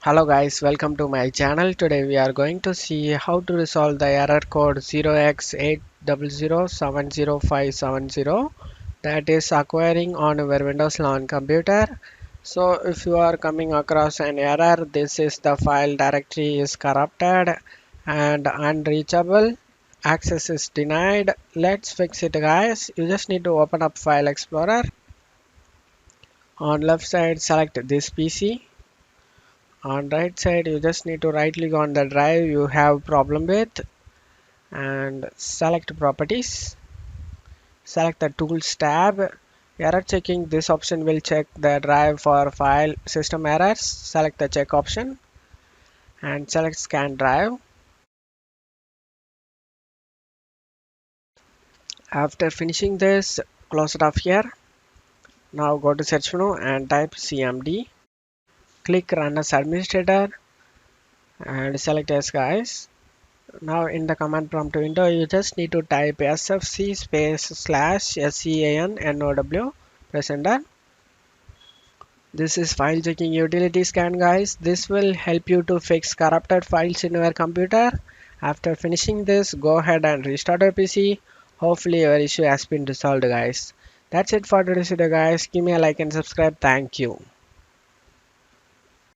Hello guys, welcome to my channel. Today we are going to see how to resolve the error code 0x80070570 that is occurring on your Windows 11 computer. So if you are coming across an error, this is the file directory is corrupted and unreachable. Access is denied. Let's fix it guys. You just need to open up File Explorer. On left side select this PC. On right side you just need to right click on the drive you have problem with and select properties, select the tools tab. Error checking, this option will check the drive for file system errors. Select the check option and select scan drive. After finishing this, close it off here. Now go to search menu and type cmd, click run as administrator and select yes guys. Now in the command prompt window you just need to type sfc space slash scan now. Press enter. This is file checking utility scan guys. This will help you to fix corrupted files in your computer. After finishing this, go ahead and restart your PC. Hopefully your issue has been resolved guys. That's it for today's video guys. Give me a like and subscribe. Thank you.